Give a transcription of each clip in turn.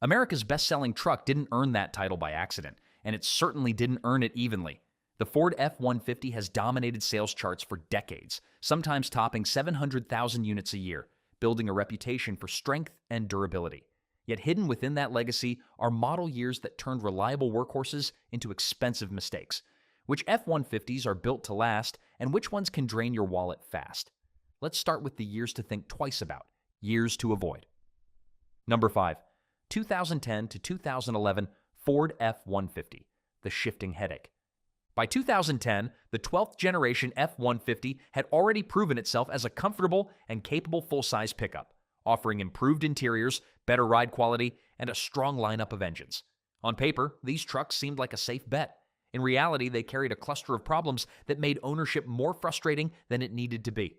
America's best-selling truck didn't earn that title by accident, and it certainly didn't earn it evenly. The Ford F-150 has dominated sales charts for decades, sometimes topping 700,000 units a year, building a reputation for strength and durability. Yet hidden within that legacy are model years that turned reliable workhorses into expensive mistakes. Which F-150s are built to last, and which ones can drain your wallet fast? Let's start with the years to think twice about, years to avoid. Number 5. 2010 to 2011 Ford F-150, the shifting headache. By 2010, the 12th generation F-150 had already proven itself as a comfortable and capable full-size pickup, offering improved interiors, better ride quality, and a strong lineup of engines. On paper, these trucks seemed like a safe bet. In reality, they carried a cluster of problems that made ownership more frustrating than it needed to be.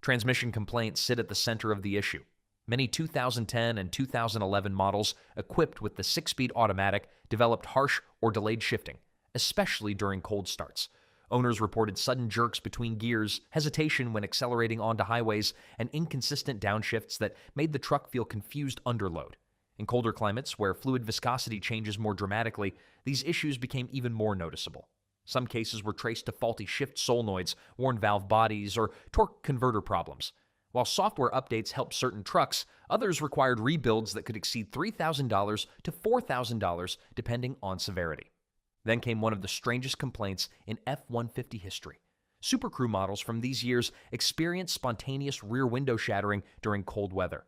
Transmission complaints sit at the center of the issue. Many 2010 and 2011 models equipped with the 6-speed automatic developed harsh or delayed shifting, especially during cold starts. Owners reported sudden jerks between gears, hesitation when accelerating onto highways, and inconsistent downshifts that made the truck feel confused under load. In colder climates, where fluid viscosity changes more dramatically, these issues became even more noticeable. Some cases were traced to faulty shift solenoids, worn valve bodies, or torque converter problems. While software updates helped certain trucks, others required rebuilds that could exceed $3,000 to $4,000 depending on severity. Then came one of the strangest complaints in F-150 history. Super Crew models from these years experienced spontaneous rear window shattering during cold weather.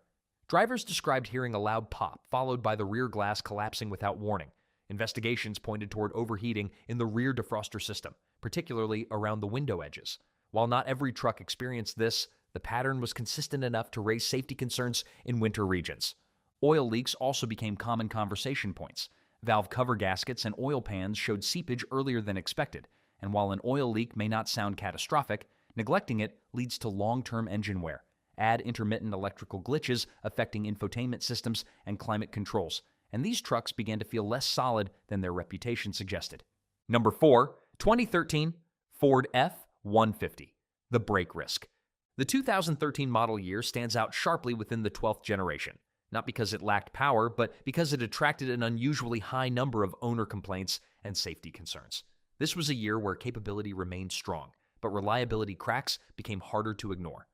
Drivers described hearing a loud pop, followed by the rear glass collapsing without warning. Investigations pointed toward overheating in the rear defroster system, particularly around the window edges. While not every truck experienced this, the pattern was consistent enough to raise safety concerns in winter regions. Oil leaks also became common conversation points. Valve cover gaskets and oil pans showed seepage earlier than expected, and while an oil leak may not sound catastrophic, neglecting it leads to long-term engine wear. Add intermittent electrical glitches affecting infotainment systems and climate controls, and these trucks began to feel less solid than their reputation suggested. Number 4, 2013 Ford F-150, the brake risk. The 2013 model year stands out sharply within the 12th generation, not because it lacked power, but because it attracted an unusually high number of owner complaints and safety concerns. This was a year where capability remained strong, but reliability cracks became harder to ignore.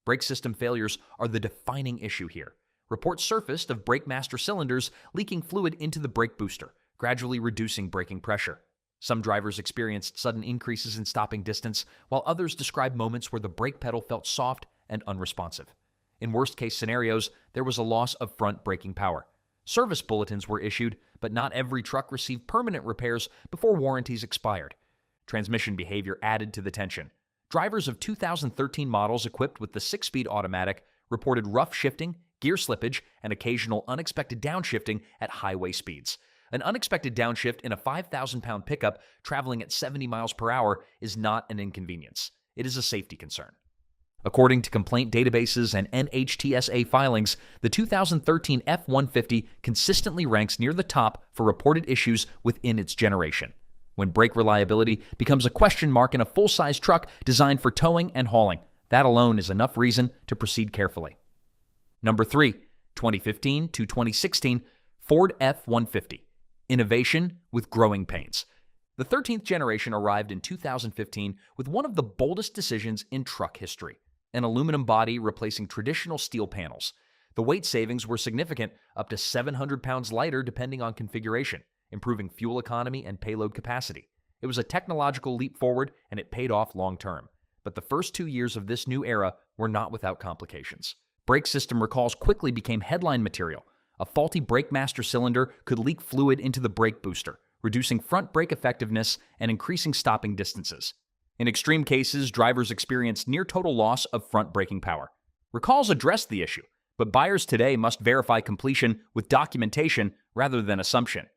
Brake system failures are the defining issue here. Reports surfaced of brake master cylinders leaking fluid into the brake booster, gradually reducing braking pressure. Some drivers experienced sudden increases in stopping distance, while others described moments where the brake pedal felt soft and unresponsive. In worst-case scenarios, there was a loss of front braking power. Service bulletins were issued, but not every truck received permanent repairs before warranties expired. Transmission behavior added to the tension. Drivers of 2013 models equipped with the 6-speed automatic reported rough shifting, gear slippage, and occasional unexpected downshifting at highway speeds. An unexpected downshift in a 5,000-pound pickup traveling at 70 miles per hour is not an inconvenience. It is a safety concern. According to complaint databases and NHTSA filings, the 2013 F-150 consistently ranks near the top for reported issues within its generation. When brake reliability becomes a question mark in a full-size truck designed for towing and hauling, that alone is enough reason to proceed carefully. Number 3, 2015 to 2016 Ford F-150, innovation with growing pains. The 13th generation arrived in 2015 with one of the boldest decisions in truck history, an aluminum body replacing traditional steel panels. The weight savings were significant, up to 700 pounds lighter depending on configuration, improving fuel economy and payload capacity. It was a technological leap forward, and it paid off long term. But the first 2 years of this new era were not without complications. Brake system recalls quickly became headline material. A faulty brake master cylinder could leak fluid into the brake booster, reducing front brake effectiveness and increasing stopping distances. In extreme cases, drivers experienced near-total loss of front braking power. Recalls addressed the issue, but buyers today must verify completion with documentation rather than assumption.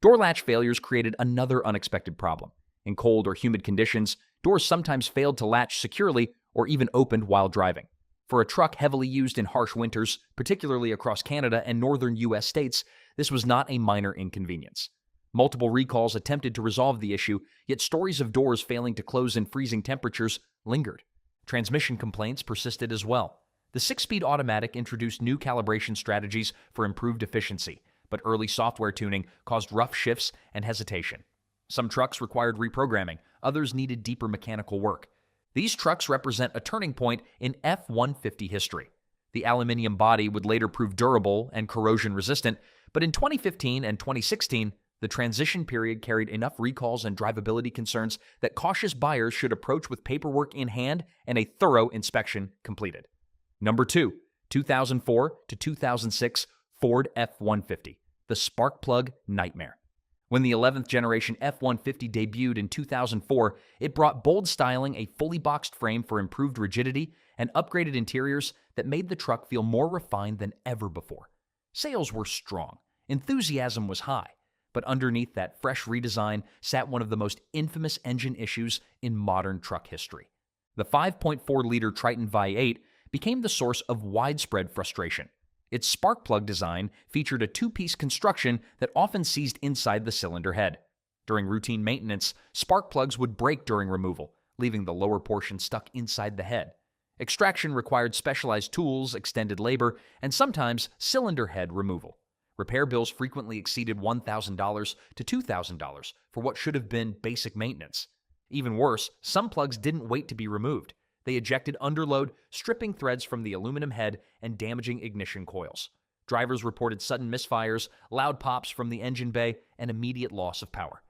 Door latch failures created another unexpected problem. In cold or humid conditions, doors sometimes failed to latch securely or even opened while driving. For a truck heavily used in harsh winters, particularly across Canada and northern U.S. states, this was not a minor inconvenience. Multiple recalls attempted to resolve the issue, yet stories of doors failing to close in freezing temperatures lingered. Transmission complaints persisted as well. The 6-speed automatic introduced new calibration strategies for improved efficiency, but early software tuning caused rough shifts and hesitation. Some trucks required reprogramming, others needed deeper mechanical work. These trucks represent a turning point in F-150 history. The aluminum body would later prove durable and corrosion-resistant, but in 2015 and 2016, the transition period carried enough recalls and drivability concerns that cautious buyers should approach with paperwork in hand and a thorough inspection completed. Number 2, 2004 to 2006 Ford F-150, the spark plug nightmare. When the 11th generation F-150 debuted in 2004, it brought bold styling, a fully boxed frame for improved rigidity, and upgraded interiors that made the truck feel more refined than ever before. Sales were strong, enthusiasm was high, but underneath that fresh redesign sat one of the most infamous engine issues in modern truck history. The 5.4-liter Triton V8 became the source of widespread frustration. Its spark plug design featured a two-piece construction that often seized inside the cylinder head. During routine maintenance, spark plugs would break during removal, leaving the lower portion stuck inside the head. Extraction required specialized tools, extended labor, and sometimes cylinder head removal. Repair bills frequently exceeded $1,000 to $2,000 for what should have been basic maintenance. Even worse, some plugs didn't wait to be removed. They ejected under load, stripping threads from the aluminum head and damaging ignition coils. Drivers reported sudden misfires, loud pops from the engine bay, and immediate loss of power.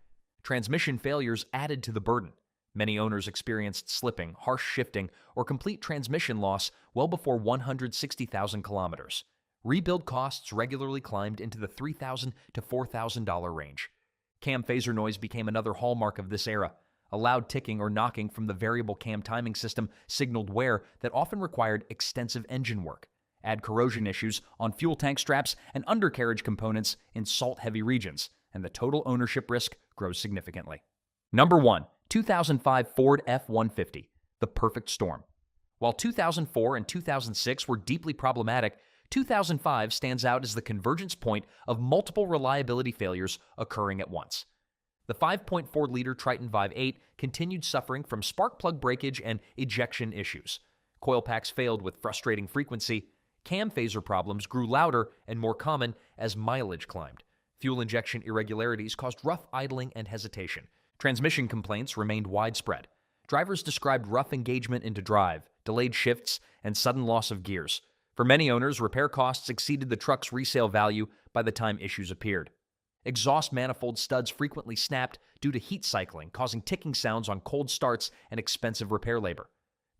Transmission failures added to the burden. Many owners experienced slipping, harsh shifting, or complete transmission loss well before 160,000 kilometers. Rebuild costs regularly climbed into the $3,000 to $4,000 range. Cam phaser noise became another hallmark of this era. A loud ticking or knocking from the variable cam timing system signaled wear that often required extensive engine work. Add corrosion issues on fuel tank straps and undercarriage components in salt-heavy regions, and the total ownership risk grows significantly. Number 1, 2005 Ford F-150, the perfect storm. While 2004 and 2006 were deeply problematic, 2005 stands out as the convergence point of multiple reliability failures occurring at once. The 5.4-liter Triton V8 continued suffering from spark plug breakage and ejection issues. Coil packs failed with frustrating frequency. Cam phaser problems grew louder and more common as mileage climbed. Fuel injection irregularities caused rough idling and hesitation. Transmission complaints remained widespread. Drivers described rough engagement into drive, delayed shifts, and sudden loss of gears. For many owners, repair costs exceeded the truck's resale value by the time issues appeared. Exhaust manifold studs frequently snapped due to heat cycling, causing ticking sounds on cold starts and expensive repair labor.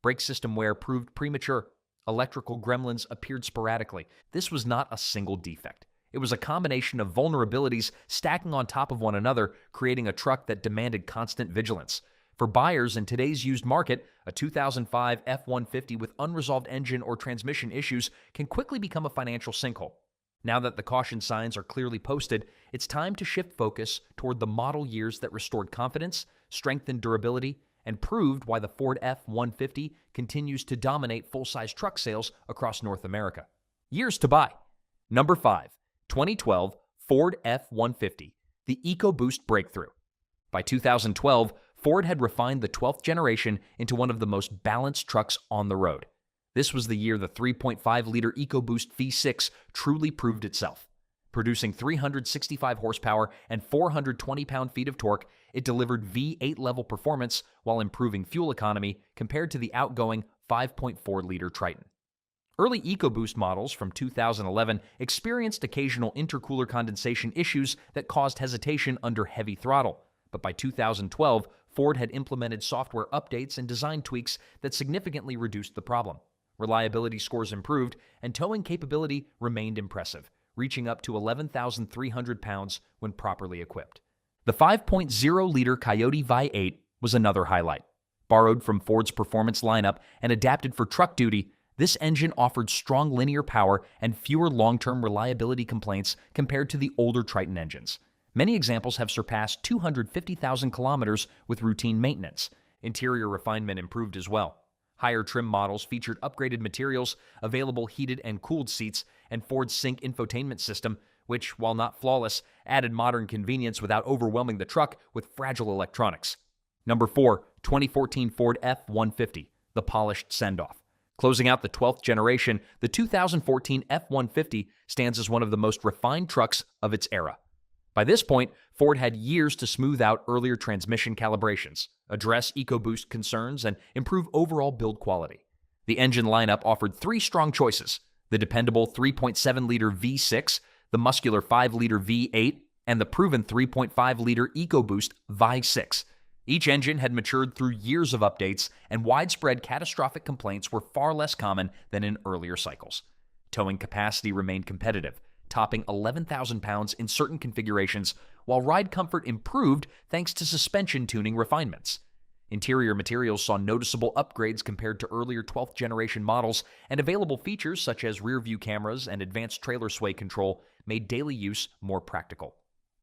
Brake system wear proved premature. Electrical gremlins appeared sporadically. This was not a single defect. It was a combination of vulnerabilities stacking on top of one another, creating a truck that demanded constant vigilance. For buyers in today's used market, a 2005 F-150 with unresolved engine or transmission issues can quickly become a financial sinkhole. Now that the caution signs are clearly posted, it's time to shift focus toward the model years that restored confidence, strengthened durability, and proved why the Ford F-150 continues to dominate full-size truck sales across North America. Years to buy. Number 5, 2012 Ford F-150, the EcoBoost breakthrough. By 2012, Ford had refined the 12th generation into one of the most balanced trucks on the road. This was the year the 3.5-liter EcoBoost V6 truly proved itself. Producing 365 horsepower and 420 pound-feet of torque, it delivered V8-level performance while improving fuel economy compared to the outgoing 5.4-liter Triton. Early EcoBoost models from 2011 experienced occasional intercooler condensation issues that caused hesitation under heavy throttle, but by 2012, Ford had implemented software updates and design tweaks that significantly reduced the problem. Reliability scores improved, and towing capability remained impressive, reaching up to 11,300 pounds when properly equipped. The 5.0-liter Coyote V8 was another highlight. Borrowed from Ford's performance lineup and adapted for truck duty, this engine offered strong linear power and fewer long-term reliability complaints compared to the older Triton engines. Many examples have surpassed 250,000 kilometers with routine maintenance. Interior refinement improved as well. Higher trim models featured upgraded materials, available heated and cooled seats, and Ford's Sync infotainment system, which, while not flawless, added modern convenience without overwhelming the truck with fragile electronics. Number 4, 2014 Ford F-150, the polished send-off. Closing out the 12th generation, the 2014 F-150 stands as one of the most refined trucks of its era. By this point, Ford had years to smooth out earlier transmission calibrations, address EcoBoost concerns, and improve overall build quality. The engine lineup offered three strong choices: the dependable 3.7-liter V6, the muscular 5-liter V8, and the proven 3.5-liter EcoBoost Vi6. Each engine had matured through years of updates, and widespread catastrophic complaints were far less common than in earlier cycles. Towing capacity remained competitive, topping 11,000 pounds in certain configurations, while ride comfort improved thanks to suspension tuning refinements. Interior materials saw noticeable upgrades compared to earlier 12th generation models, and available features such as rear-view cameras and advanced trailer sway control made daily use more practical.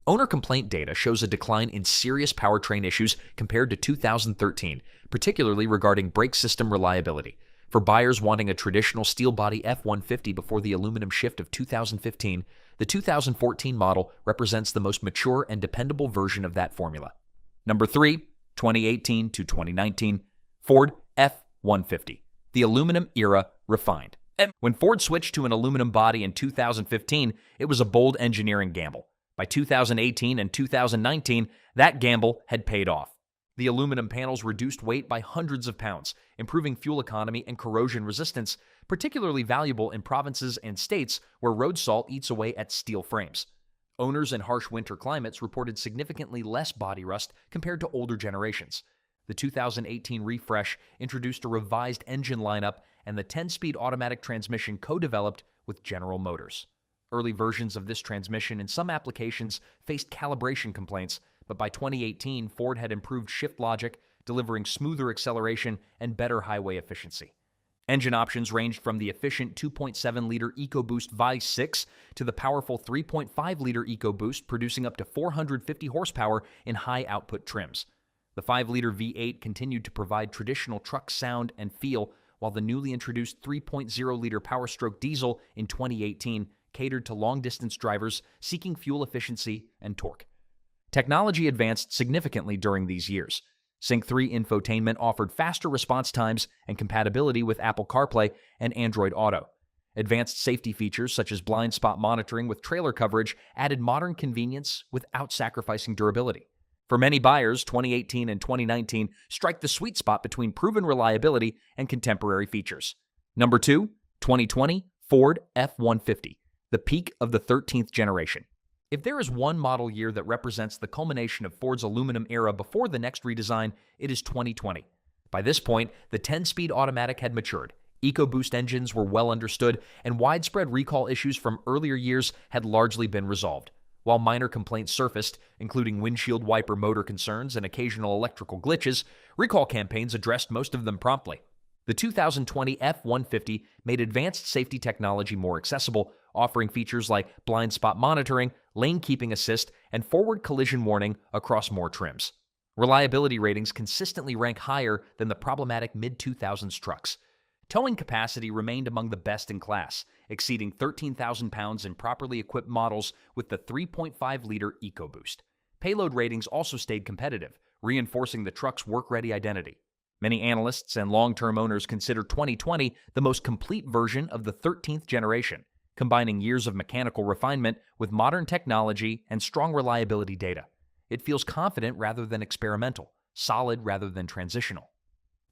Owner complaint data shows a decline in serious powertrain issues compared to 2013, particularly regarding brake system reliability. For buyers wanting a traditional steel body F-150 before the aluminum shift of 2015, the 2014 model represents the most mature and dependable version of that formula. Number 3, 2018 to 2019, Ford F-150. The aluminum era refined. When Ford switched to an aluminum body in 2015, it was a bold engineering gamble. By 2018 and 2019, that gamble had paid off. The aluminum panels reduced weight by hundreds of pounds, improving fuel economy and corrosion resistance, particularly valuable in provinces and states where road salt eats away at steel frames. Owners in harsh winter climates reported significantly less body rust compared to older generations. The 2018 refresh introduced a revised engine lineup and the 10-speed automatic transmission co-developed with General Motors. Early versions of this transmission in some applications faced calibration complaints, but by 2018, Ford had improved shift logic, delivering smoother acceleration and better highway efficiency. Engine options ranged from the efficient 2.7-liter EcoBoost Vi6 to the powerful 3.5-liter EcoBoost, producing up to 450 horsepower in high-output trims. The 5-liter V8 continued to provide traditional truck sound and feel, while the newly introduced 3.0-liter Power-Stroke diesel in 2018 catered to long-distance drivers seeking fuel efficiency and torque. Technology advanced significantly during these years. Sync 3 infotainment offered faster response times and compatibility with Apple CarPlay and Android Auto. Advanced safety features such as blind spot monitoring with trailer coverage added modern convenience without sacrificing durability. For many buyers, 2018 and 2019 strike the sweet spot between proven reliability and contemporary features. Number 2, 2020 Ford F-150. The peak of the 13th generation. If there is one model year that represents the culmination of Ford's aluminum era before the next redesign, it is 2020. By this point, the 10-speed automatic had matured, EcoBoost engines were well understood, and widespread recall issues from earlier years had largely been resolved. While minor complaints surfaced, including windshield wiper motor concerns and occasional electrical glitches, recall campaigns addressed most of them promptly. The 2020 F-150 made advanced safety technology more accessible, offering features like blind spot monitoring, lane keeping assist, and forward collision warning across more trims. Reliability ratings consistently rank higher than the problematic mid-2000s trucks. Towing capacity remained among the best in class, exceeding 13,000 pounds in properly equipped models with the 3.5-liter EcoBoost. Payload ratings also stayed competitive, reinforcing the truck's work-ready identity. Many analysts and long-term owners consider 2020 the most complete version of the 13th generation, combining years of mechanical refinement with modern technology and strong reliability data. It feels confident rather than experimental, solid rather than transitional.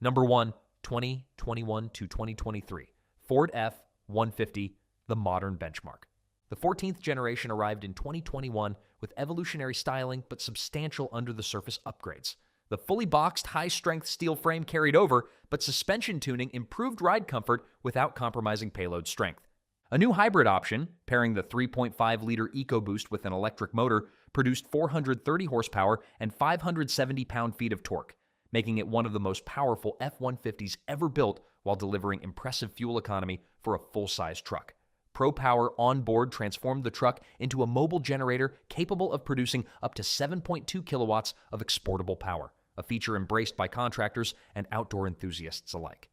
Number 1, 2021 to 2023, Ford F-150, the modern benchmark. The 14th generation arrived in 2021 with evolutionary styling but substantial under-the-surface upgrades. The fully boxed, high-strength steel frame carried over, but suspension tuning improved ride comfort without compromising payload strength. A new hybrid option, pairing the 3.5-liter EcoBoost with an electric motor, produced 430 horsepower and 570 pound-feet of torque, making it one of the most powerful F-150s ever built while delivering impressive fuel economy for a full-size truck. ProPower onboard transformed the truck into a mobile generator capable of producing up to 7.2 kilowatts of exportable power, a feature embraced by contractors and outdoor enthusiasts alike.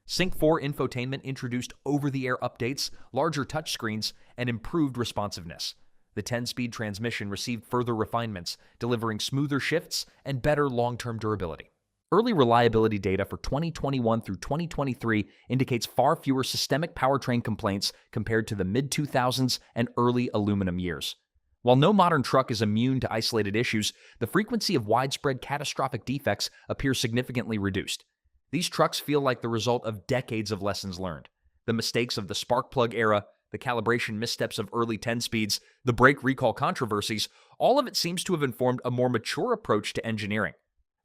Sync 4 infotainment introduced over-the-air updates, larger touchscreens, and improved responsiveness. The 10-speed transmission received further refinements, delivering smoother shifts and better long-term durability. Early reliability data for 2021 through 2023 indicates far fewer systemic powertrain complaints compared to the mid-2000s and early aluminum years. While no modern truck is immune to isolated issues, the frequency of widespread catastrophic defects appears significantly reduced. These trucks feel like the result of decades of lessons learned. The mistakes of the spark plug era, the calibration missteps of early 10 speeds, the brake recall controversies, all of it seems to have informed a more mature approach to engineering.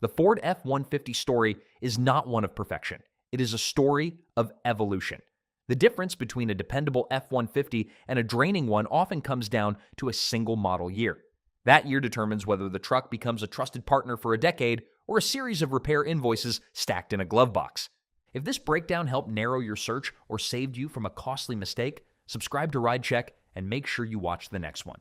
The Ford F-150 story is not one of perfection. It is a story of evolution. The difference between a dependable F-150 and a draining one often comes down to a single model year. That year determines whether the truck becomes a trusted partner for a decade or a series of repair invoices stacked in a glove box. If this breakdown helped narrow your search or saved you from a costly mistake, subscribe to Ride Check and make sure you watch the next one.